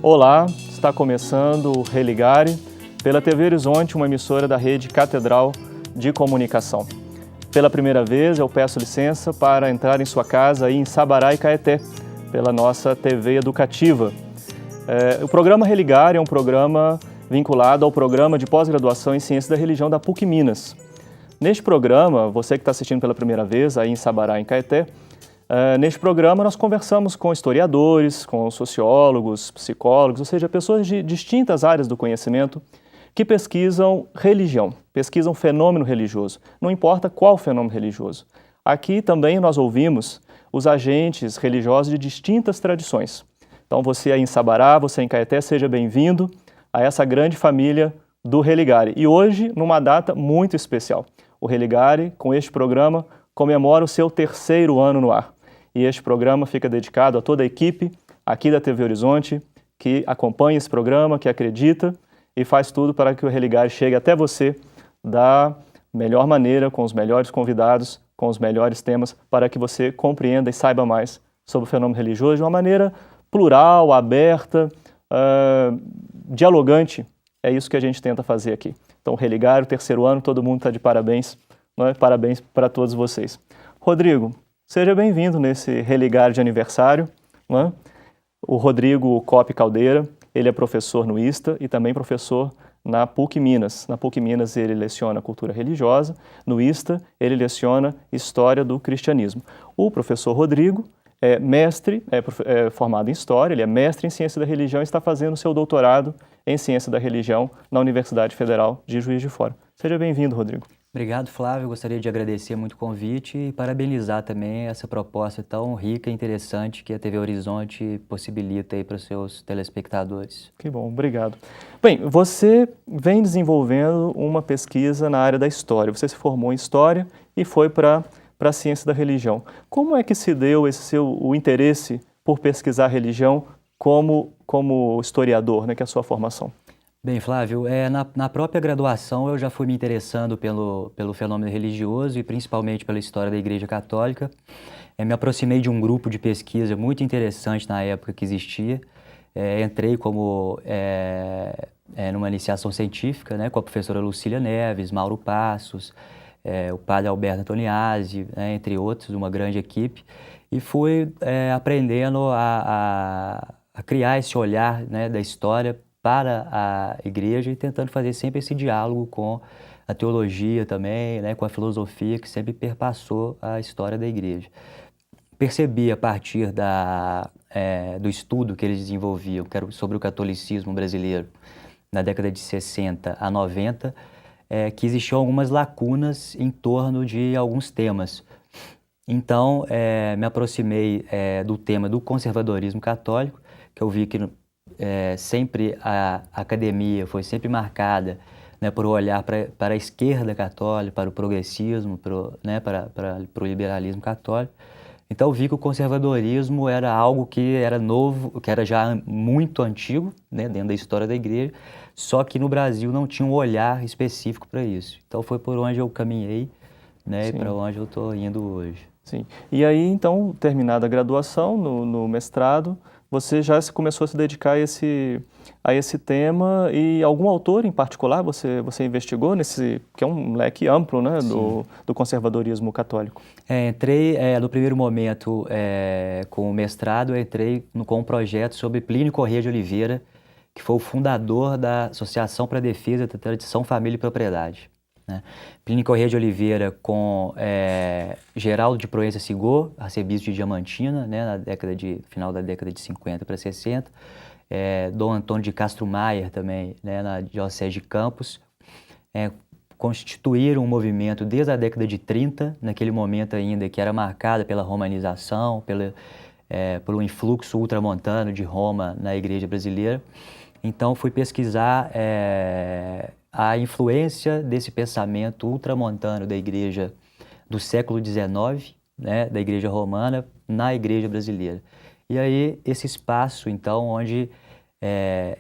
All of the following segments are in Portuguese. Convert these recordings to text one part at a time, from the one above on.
Olá, está começando o Religare pela TV Horizonte, uma emissora da rede Catedral de Comunicação. Pela primeira vez, eu peço licença para entrar em sua casa aí em Sabará e Caeté, pela nossa TV educativa. O programa Religare é um programa vinculado ao programa de pós-graduação em Ciência da Religião da PUC Minas. Neste programa, você que está assistindo pela primeira vez aí em Sabará e Caeté, neste programa nós conversamos com historiadores, com sociólogos, psicólogos, ou seja, pessoas de distintas áreas do conhecimento que pesquisam religião, pesquisam fenômeno religioso, não importa qual fenômeno religioso. Aqui também nós ouvimos os agentes religiosos de distintas tradições. Então você aí em Sabará, você em Caeté, seja bem-vindo a essa grande família do Religare. E hoje, numa data muito especial, o Religare, com este programa, comemora o seu 3º ano no ar. E este programa fica dedicado a toda a equipe aqui da TV Horizonte, que acompanha esse programa, que acredita e faz tudo para que o Religare chegue até você da melhor maneira, com os melhores convidados, com os melhores temas, para que você compreenda e saiba mais sobre o fenômeno religioso de uma maneira plural, aberta, dialogante. É isso que a gente tenta fazer aqui. Então, o Religare, o 3º ano, todo mundo está de parabéns. Não é? Parabéns para todos vocês. Rodrigo, seja bem-vindo nesse Religare de aniversário. Não é? O Rodrigo Coppe Caldeira, ele é professor no ISTA e também professor na PUC Minas. Na PUC Minas ele leciona cultura religiosa, no ISTA ele leciona história do cristianismo. O professor Rodrigo é mestre, é formado em História, ele é mestre em Ciência da Religião e está fazendo seu doutorado em Ciência da Religião na Universidade Federal de Juiz de Fora. Seja bem-vindo, Rodrigo. Obrigado, Flávio. Eu gostaria de agradecer muito o convite e parabenizar também essa proposta tão rica e interessante que a TV Horizonte possibilita aí para os seus telespectadores. Que bom, obrigado. Bem, você vem desenvolvendo uma pesquisa na área da História. Você se formou em História e foi para a Ciência da Religião. Como é que se deu o interesse por pesquisar religião como historiador, né, que é a sua formação? Bem, Flávio, na própria graduação eu já fui me interessando pelo fenômeno religioso e principalmente pela história da Igreja Católica. Me aproximei de um grupo de pesquisa muito interessante na época que existia. Entrei numa iniciação científica, né, com a professora Lucília Neves, Mauro Passos, o padre Alberto Antoniazzi, né, entre outros, uma grande equipe, e fui aprendendo a criar esse olhar, né, da história para a igreja e tentando fazer sempre esse diálogo com a teologia também, né, com a filosofia que sempre perpassou a história da igreja. Percebi a partir do estudo que eles desenvolviam, que era sobre o catolicismo brasileiro, na década de 60 a 90, que existiam algumas lacunas em torno de alguns temas. Então, me aproximei do tema do conservadorismo católico, que eu vi que sempre a academia foi sempre marcada, né, por olhar para a esquerda católica, para o progressismo, para o liberalismo católico. Então, eu vi que o conservadorismo era algo que era novo, que era já muito antigo, né, dentro da história da igreja, só que no Brasil não tinha um olhar específico para isso. Então, foi por onde eu caminhei, né, e para onde eu estou indo hoje. Sim. E aí, então, terminada a graduação, no mestrado, você já começou a se dedicar a esse tema e algum autor em particular você investigou que é um leque amplo, né, do conservadorismo católico? Entrei no primeiro momento com o mestrado, entrei com um projeto sobre Plínio Corrêa de Oliveira, que foi o fundador da Associação para a Defesa da Tradição, Família e Propriedade. Né? Plínio Corrêa de Oliveira com Geraldo de Proença Sigor, arcebispo de Diamantina, né, final da década de 50 para 60, Dom Antônio de Castro Maier também, né, na Diocese de Campos, constituíram um movimento desde a década de 30, naquele momento ainda que era marcada pela romanização, pelo influxo ultramontano de Roma na igreja brasileira. Então fui pesquisar a influência desse pensamento ultramontano da igreja do século XIX, né, da igreja romana, na igreja brasileira. E aí esse espaço, então, onde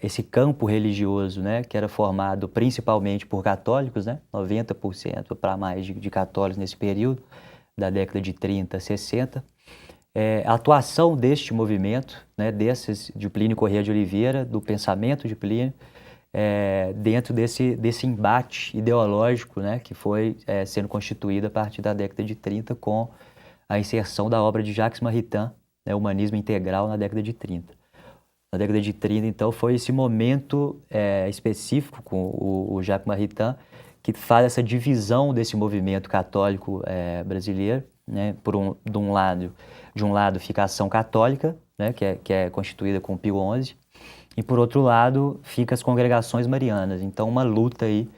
esse campo religioso, né, que era formado principalmente por católicos, né, 90% para mais de católicos nesse período, da década de 30 a 60, a atuação deste movimento, né, de Plínio Corrêa de Oliveira, do pensamento de Plínio, dentro desse embate ideológico, né, que foi sendo constituído a partir da década de 30 com a inserção da obra de Jacques Maritain, né, Humanismo Integral, na década de 30. Na década de 30, então, foi esse momento específico com o Jacques Maritain que faz essa divisão desse movimento católico brasileiro, né, de um lado fica a Ação Católica, né, que é constituída com Pio XI, e por outro lado fica as congregações marianas. Então, uma luta aí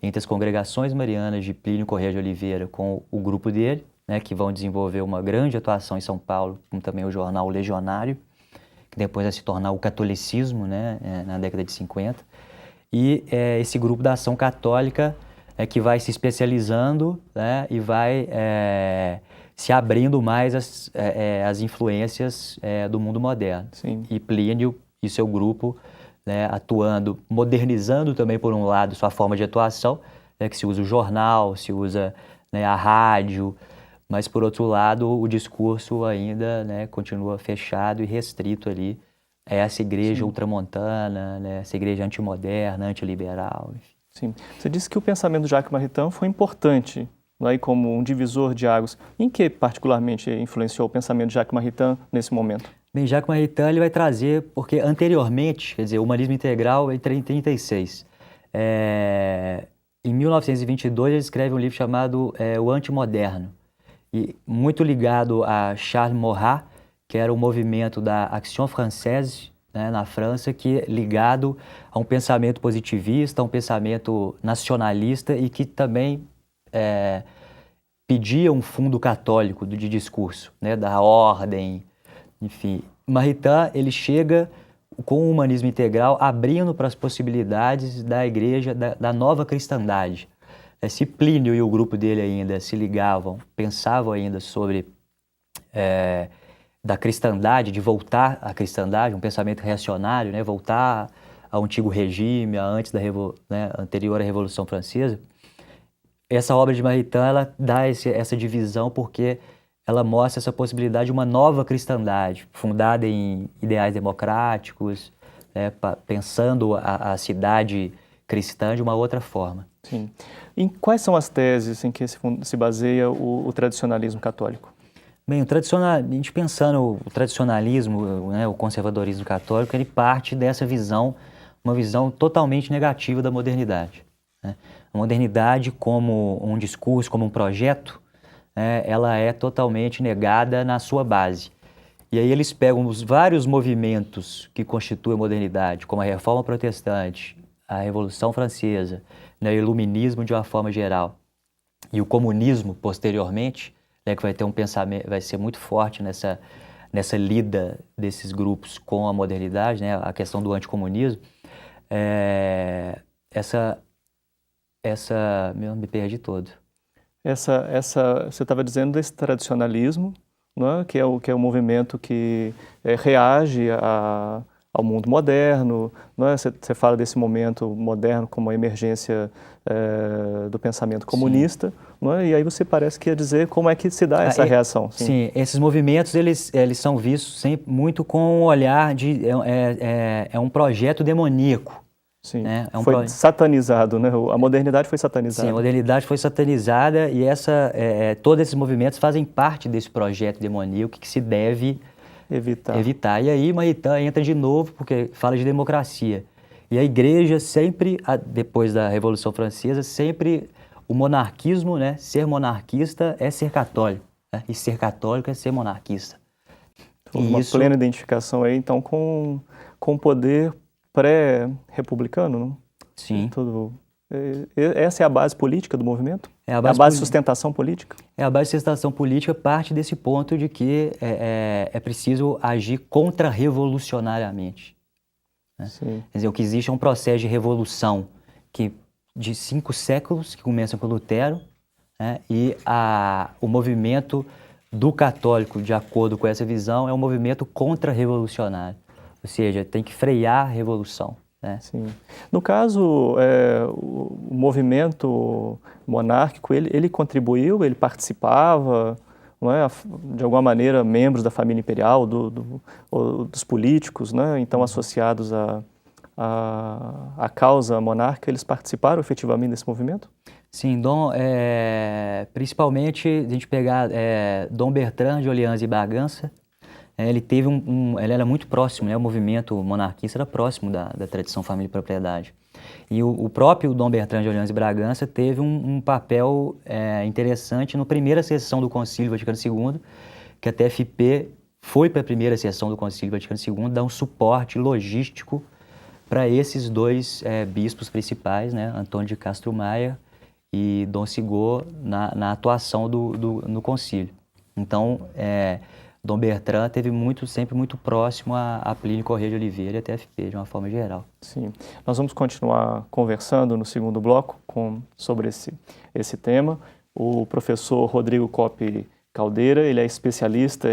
entre as congregações marianas de Plínio Corrêa de Oliveira com o grupo dele, né, que vão desenvolver uma grande atuação em São Paulo, como também o jornal Legionário, que depois vai se tornar o catolicismo, né, na década de 50. E esse grupo da Ação Católica que vai se especializando, né, e vai se abrindo mais às influências do mundo moderno. Sim. E Plínio e seu grupo, né, atuando, modernizando também, por um lado, sua forma de atuação, né, que se usa o jornal, se usa, né, a rádio, mas, por outro lado, o discurso ainda, né, continua fechado e restrito ali a essa igreja ultramontana, né, essa igreja antimoderna, antiliberal, enfim. Sim. Você disse que o pensamento de Jacques Maritain foi importante, né, como um divisor de águas. Em que, particularmente, influenciou o pensamento de Jacques Maritain nesse momento? Bem, Jacques Maritain ele vai trazer, porque anteriormente, quer dizer, o Humanismo Integral entra em 36. Em 1922, ele escreve um livro chamado O Antimoderno, e muito ligado a Charles Maurras, que era o movimento da Action Française, né, na França, que é ligado a um pensamento positivista, a um pensamento nacionalista e que também pedia um fundo católico de discurso, né, da ordem, enfim. Maritain, ele chega com o humanismo integral abrindo para as possibilidades da igreja, da nova cristandade. Se Plínio e o grupo dele ainda se ligavam, pensavam ainda sobre da cristandade, de voltar à cristandade, um pensamento reacionário, né, voltar ao antigo regime, antes né, anterior à Revolução Francesa. Essa obra de Maritain, ela dá essa divisão porque ela mostra essa possibilidade de uma nova cristandade, fundada em ideais democráticos, né, pensando a cidade cristã de uma outra forma. Sim. E quais são as teses em que se baseia o tradicionalismo católico? Bem, a gente pensando o tradicionalismo, né, o conservadorismo católico, ele parte dessa visão, uma visão totalmente negativa da modernidade, né? A modernidade como um discurso, como um projeto, ela é totalmente negada na sua base. E aí eles pegam os vários movimentos que constituem a modernidade, como a Reforma Protestante, a Revolução Francesa, né, o Iluminismo de uma forma geral, e o comunismo posteriormente, né, que vai ter um pensamento, vai ser muito forte nessa lida desses grupos com a modernidade, né, a questão do anticomunismo. Me perdi todo. Você estava dizendo desse tradicionalismo, né, que é o movimento que reage ao mundo moderno, né? Você fala desse momento moderno como a emergência do pensamento comunista, né? E aí você parece que ia dizer como é que se dá essa reação. Sim, esses movimentos eles são vistos sempre muito com um olhar de um projeto demoníaco. Sim, né? Foi satanizado, né? A modernidade foi satanizada. Sim, a modernidade foi satanizada e todos esses movimentos fazem parte desse projeto demoníaco que se deve evitar. E aí Maritain entra de novo porque fala de democracia. E a igreja sempre, depois da Revolução Francesa, sempre o monarquismo, né? Ser monarquista é ser católico, né? E ser católico é ser monarquista. Uma plena identificação aí, então, com o poder pré-republicano, não? Sim. Essa é a base política do movimento? É a base de sustentação política? A base de sustentação política parte desse ponto de que é preciso agir contra-revolucionariamente. Né? Sim. Quer dizer, o que existe é um processo de revolução de 5 séculos, que começa com Lutero, né? E o movimento do católico, de acordo com essa visão, é um movimento contra-revolucionário. Ou seja, tem que frear a revolução. Né? Sim. No caso, o movimento monárquico, ele contribuiu, ele participava, não é, de alguma maneira, membros da família imperial, ou dos políticos, né, então associados à causa monárquica, eles participaram efetivamente desse movimento? Sim, principalmente, a gente pegar Dom Bertrand de Orleans e Bragança, ele teve ele era muito próximo, né, o movimento monarquista era próximo da tradição família e propriedade. E o próprio Dom Bertrand de Orleans e Bragança teve um papel interessante na primeira sessão do Concílio Vaticano II, que a TFP foi para a primeira sessão do Concílio Vaticano II dar um suporte logístico para esses dois bispos principais, né, Antônio de Castro Maia e Dom Sigor, na atuação no concílio. Então, Dom Bertrand teve sempre muito próximo a Plínio Corrêa de Oliveira e a TFP, de uma forma geral. Sim. Nós vamos continuar conversando no segundo bloco sobre esse tema. O professor Rodrigo Coppi Caldeira, ele é especialista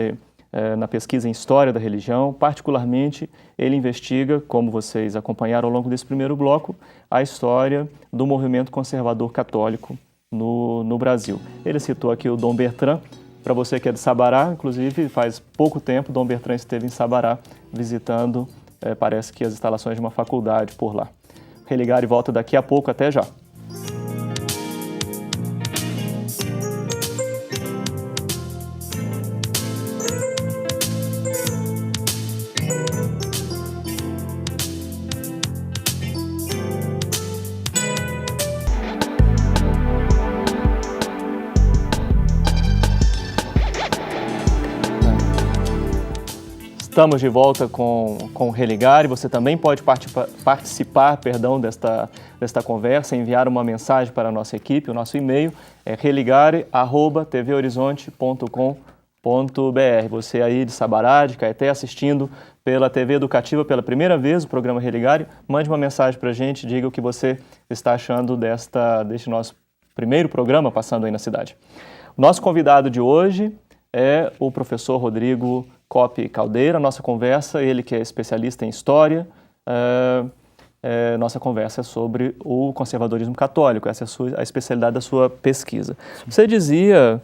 na pesquisa em História da Religião. Particularmente, ele investiga, como vocês acompanharam ao longo desse primeiro bloco, a história do movimento conservador católico no Brasil. Ele citou aqui o Dom Bertrand. Para você que é de Sabará, inclusive, faz pouco tempo, Dom Bertrand esteve em Sabará visitando, parece que as instalações de uma faculdade por lá. Religare volta daqui a pouco, até já. Estamos de volta com o Religare. Você também pode participar desta conversa, enviar uma mensagem para a nossa equipe. O nosso e-mail é religare@tvhorizonte.com.br. Você aí de Sabará, de Caeté, assistindo pela TV Educativa pela primeira vez o programa Religare, mande uma mensagem para a gente, diga o que você está achando deste nosso primeiro programa passando aí na cidade. O nosso convidado de hoje é o professor Rodrigo Coppi Caldeira. Nossa conversa, ele que é especialista em História, nossa conversa é sobre o conservadorismo católico, essa é a especialidade da sua pesquisa. Você dizia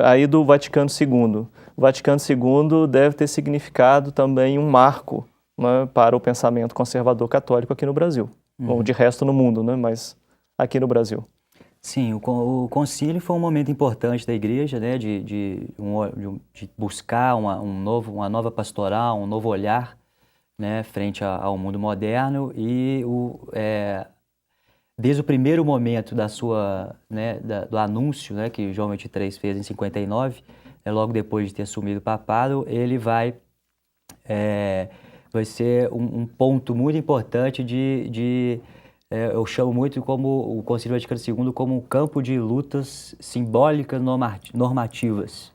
aí do Vaticano II. O Vaticano II deve ter significado também um marco, né, para o pensamento conservador católico aqui no Brasil. Ou de resto no mundo, né, mas aqui no Brasil. Sim, o concílio foi um momento importante da igreja, né, de buscar uma nova pastoral, um novo olhar, né, frente ao mundo moderno e desde o primeiro momento do anúncio, né, que João XXIII fez em 59, logo depois de ter assumido o papado, ele vai ser um ponto muito importante eu chamo muito como o Concílio Vaticano II como um campo de lutas simbólicas normativas.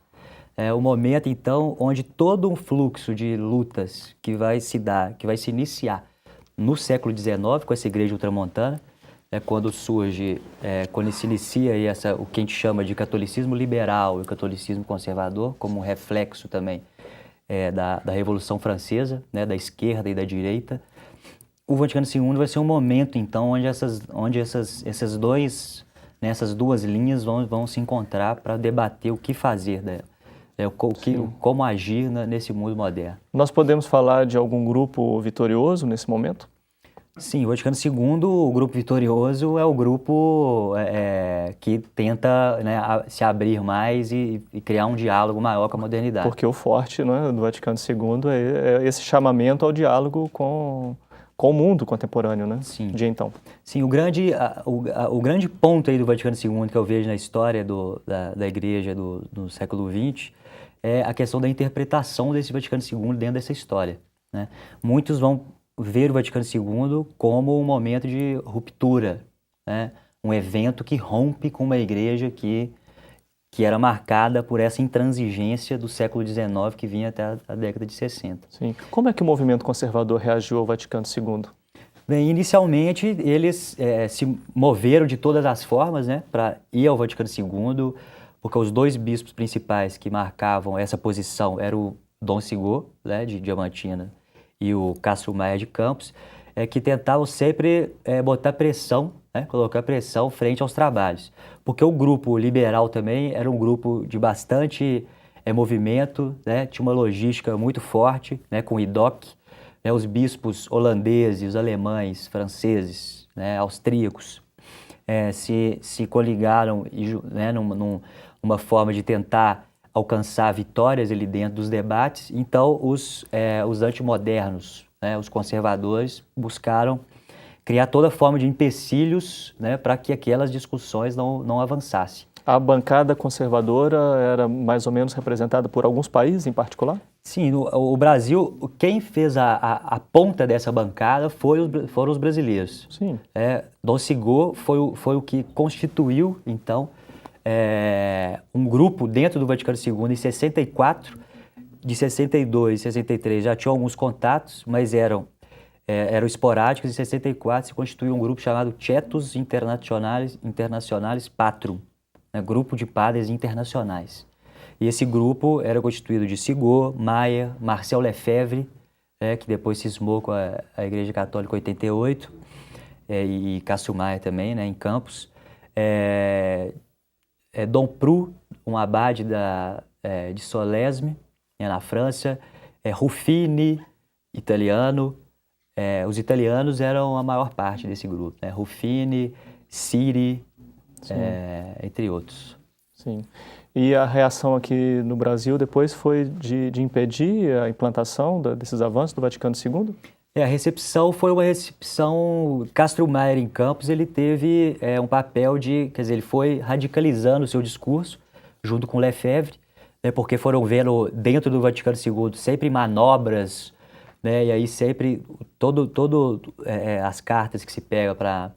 É o momento, então, onde todo um fluxo de lutas que vai se iniciar no século XIX, com essa igreja ultramontana, quando se inicia aí o que a gente chama de catolicismo liberal e o catolicismo conservador, como um reflexo também da Revolução Francesa, né, da esquerda e da direita. O Vaticano II vai ser um momento, então, onde essas duas linhas vão se encontrar para debater o que fazer, como agir nesse mundo moderno. Nós podemos falar de algum grupo vitorioso nesse momento? Sim, o Vaticano II, o grupo vitorioso é o grupo que tenta, né, se abrir mais e criar um diálogo maior com a modernidade. Porque o forte, né, do Vaticano II é esse chamamento ao diálogo com o mundo contemporâneo, né? Sim. De então. Sim, o grande ponto aí do Vaticano II que eu vejo na história da Igreja do século XX é a questão da interpretação desse Vaticano II dentro dessa história, né? Muitos vão ver o Vaticano II como um momento de ruptura, né? Um evento que rompe com uma igreja que era marcada por essa intransigência do século XIX que vinha até a década de 60. Sim. Como é que o movimento conservador reagiu ao Vaticano II? Bem, inicialmente eles se moveram de todas as formas, né, para ir ao Vaticano II, porque os dois bispos principais que marcavam essa posição eram o Dom Sigor, né, de Diamantina, e o Castro Maia de Campos, que tentavam sempre botar pressão né? Colocar pressão frente aos trabalhos. Porque o grupo liberal também era um grupo de bastante movimento, né? Tinha uma logística muito forte, né? Com o IDOC, né? Os bispos holandeses, os alemães, franceses, né? Austríacos, se coligaram né? Numa forma de tentar alcançar vitórias ali dentro dos debates. Então, os antimodernos, né? Os conservadores, buscaram criar toda forma de empecilhos, né? Para que aquelas discussões não avançassem. A bancada conservadora era mais ou menos representada por alguns países em particular? Sim, o Brasil, quem fez a ponta dessa bancada foram os brasileiros. Sim. Dom Sigor foi o que constituiu, então, um grupo dentro do Vaticano II em 64, de 62 e 63 já tinham alguns contatos, mas eram esporádicos. Em 64 se constituiu um grupo chamado Cetus Internationalis Patrum, né, Grupo de Padres Internacionais. E esse grupo era constituído de Sigor, Maia, Marcel Lefebvre, que depois cismou com a Igreja Católica em 88, e Cássio Maia também, né, em Campos. Dom Pru, um abade de Solesme, na França. Ruffini, italiano. Os italianos eram a maior parte desse grupo, né? Ruffini, Siri, entre outros. Sim. E a reação aqui no Brasil depois foi de impedir a implantação desses avanços do Vaticano II? A recepção foi uma recepção... Castro Maier, em Campos, ele teve um papel quer dizer, ele foi radicalizando o seu discurso, junto com Lefebvre, né, porque foram vendo dentro do Vaticano II sempre manobras, né, e aí sempre, as cartas que se pega para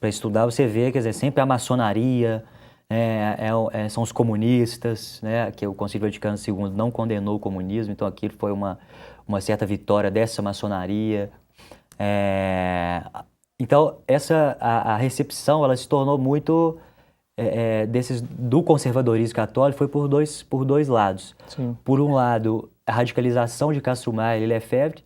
estudar, você vê, quer dizer, sempre a maçonaria, são os comunistas, né, que o Concílio Vaticano II não condenou o comunismo, então aquilo foi uma certa vitória dessa maçonaria. Então, a recepção ela se tornou muito do conservadorismo católico, foi por dois lados. Sim. Por um lado, a radicalização de Castro Maier e Lefebvre.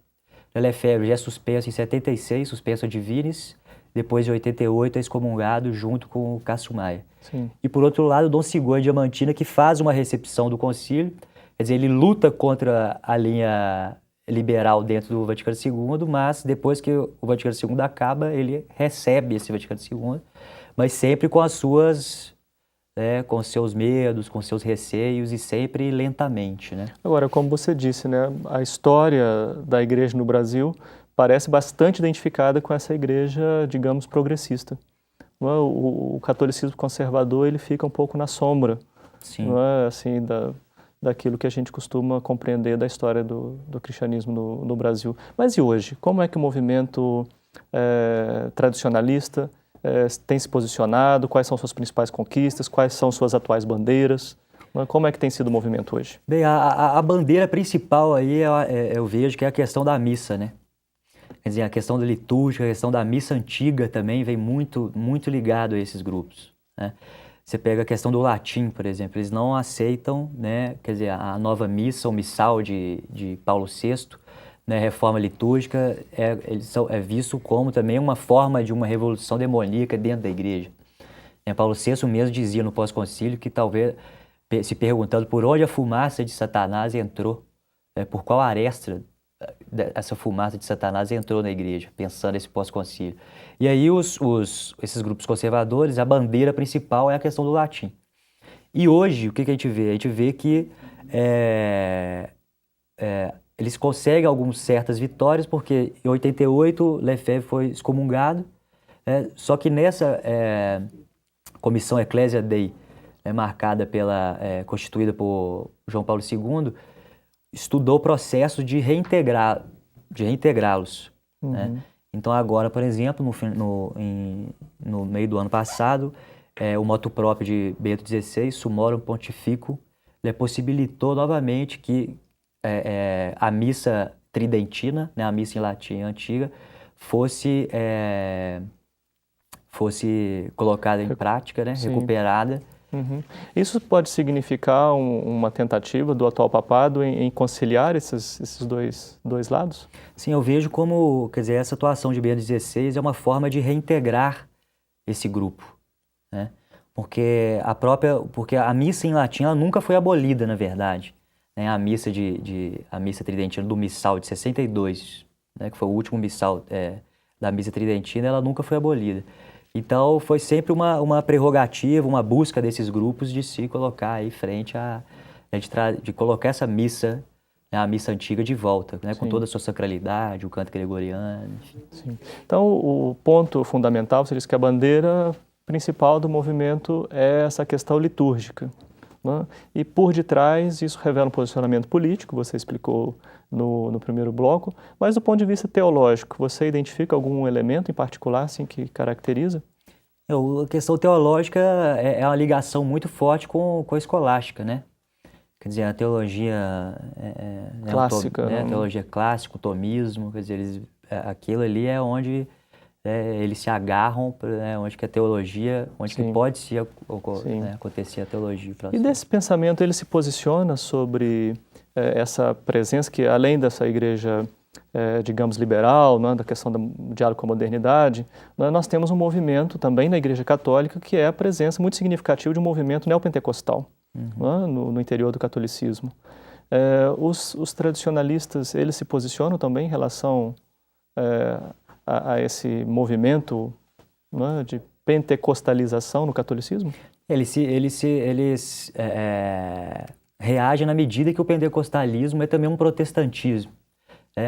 Lefebvre já é suspenso em 76, suspenso ad viris, depois de 88 é excomungado junto com o Castro Maier. Sim. E por outro lado, Dom Sigor Diamantina, que faz uma recepção do concílio, quer dizer, ele luta contra a linha liberal dentro do Vaticano II, mas depois que o Vaticano II acaba, ele recebe esse Vaticano II, mas sempre com com seus medos, com seus receios e sempre lentamente, né? Agora, como você disse, né, a história da igreja no Brasil parece bastante identificada com essa igreja, digamos, progressista. O catolicismo conservador ele fica um pouco na sombra, Sim. não é, assim, daquilo que a gente costuma compreender da história do cristianismo no Brasil. Mas e hoje? Como é que o movimento tradicionalista tem se posicionado? Quais são suas principais conquistas? Quais são suas atuais bandeiras? Como é que tem sido o movimento hoje? Bem, a bandeira principal aí eu vejo que é a questão da missa, né? Quer dizer, a questão da litúrgica, a questão da missa antiga também vem muito, muito ligado a esses grupos, né? Você pega a questão do latim, por exemplo, eles não aceitam, né, quer dizer, a nova missa, o missal de Paulo VI, né, reforma litúrgica, é visto como também uma forma de uma revolução demoníaca dentro da igreja. Paulo VI mesmo dizia no pós-concílio que talvez, se perguntando por onde a fumaça de Satanás entrou, por qual aresta essa fumaça de Satanás entrou na igreja, pensando nesse pós-concílio. E aí esses grupos conservadores, a bandeira principal é a questão do latim. E hoje, o que a gente vê? A gente vê que eles conseguem algumas certas vitórias, porque em 88 Lefebvre foi excomungado, só que nessa comissão Ecclesia Dei, marcada constituída por João Paulo II, estudou o processo de reintegrá-los. Uhum. Né? Então agora, por exemplo, no meio do ano passado, o motu proprio de Bento XVI, Summorum Pontificum, possibilitou novamente que a missa tridentina, né, a missa em latim antiga, fosse colocada em prática, né, recuperada. Uhum. Isso pode significar uma tentativa do atual papado em conciliar esses dois lados? Sim, eu vejo como, quer dizer, essa atuação de Bento XVI é uma forma de reintegrar esse grupo, né? Porque a missa em latim ela nunca foi abolida, na verdade, né? A missa tridentina do Missal de 62, né, que foi o último missal da missa tridentina, ela nunca foi abolida. Então foi sempre uma prerrogativa, uma busca desses grupos de se colocar aí frente de colocar essa missa, né, a missa antiga de volta, né, com toda a sua sacralidade, o canto gregoriano, enfim. Sim. Então o ponto fundamental, você diz que a bandeira principal do movimento é essa questão litúrgica, né? E por detrás isso revela um posicionamento político, você explicou no primeiro bloco, mas do ponto de vista teológico, você identifica algum elemento em particular assim, que caracteriza? A questão teológica é uma ligação muito forte com a escolástica, né? Quer dizer, a teologia Clássica, a teologia clássica, o tomismo, quer dizer, aquilo ali é onde eles se agarram, onde que a teologia, onde que pode acontecer a teologia. E desse pensamento ele se posiciona sobre essa presença que, além dessa igreja, digamos, liberal, né, da questão do diálogo com a modernidade, né, nós temos um movimento também na Igreja Católica que é a presença muito significativa de um movimento neopentecostal, né, no interior do catolicismo. Os tradicionalistas, eles se posicionam também em relação a esse movimento, né, de pentecostalização no catolicismo? Eles reagem na medida que o pentecostalismo é também um protestantismo.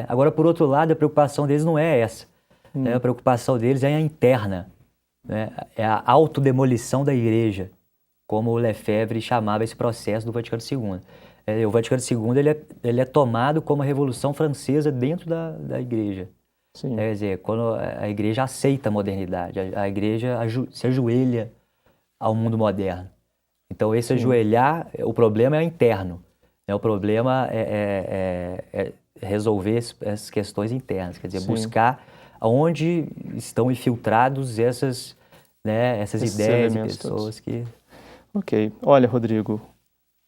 Agora, por outro lado, a preocupação deles não é essa. A preocupação deles é a interna, né? É a autodemolição da igreja, como o Lefebvre chamava esse processo do Vaticano II. O Vaticano II ele é tomado como a Revolução Francesa dentro da igreja. Sim. Quer dizer, quando a igreja aceita a modernidade, a igreja se ajoelha ao mundo moderno. Então, esse ajoelhar, o problema é interno, né? O problema é resolver essas questões internas, quer dizer, buscar onde estão infiltrados essas ideias e pessoas que... Ok. Olha, Rodrigo,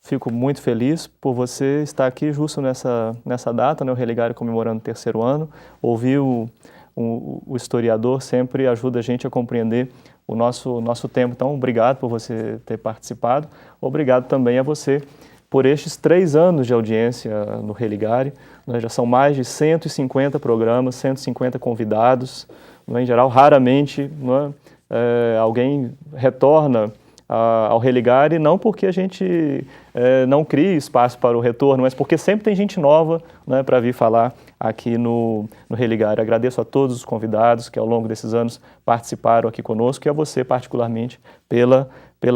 fico muito feliz por você estar aqui justo nessa data, né, o Religário comemorando o 3º ano. Ouvir o historiador sempre ajuda a gente a compreender o nosso tempo. Então, obrigado por você ter participado. Obrigado também a você por estes 3 anos de audiência no Religário. Né, já são mais de 150 programas, 150 convidados. Né, em geral, raramente alguém retorna ao Religário, não porque a gente não crie espaço para o retorno, mas porque sempre tem gente nova, né, para vir falar aqui no Religário. Agradeço a todos os convidados que ao longo desses anos participaram aqui conosco e a você particularmente pela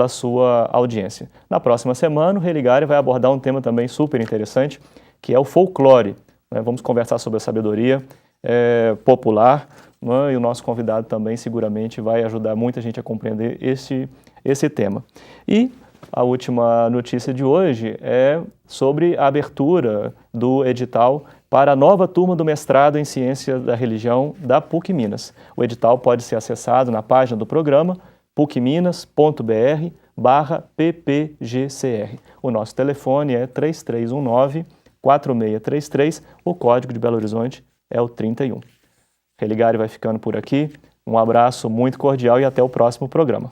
sua audiência. Na próxima semana o Religário vai abordar um tema também super interessante, que é o folclore. Né? Vamos conversar sobre a sabedoria popular, né? E o nosso convidado também seguramente vai ajudar muita gente a compreender esse tema. E a última notícia de hoje é sobre a abertura do edital para a nova turma do mestrado em Ciência da Religião da PUC Minas. O edital pode ser acessado na página do programa pucminas.br/ppgcr. O nosso telefone é 3319-4633, o código de Belo Horizonte é o 31. Religário vai ficando por aqui. Um abraço muito cordial e até o próximo programa.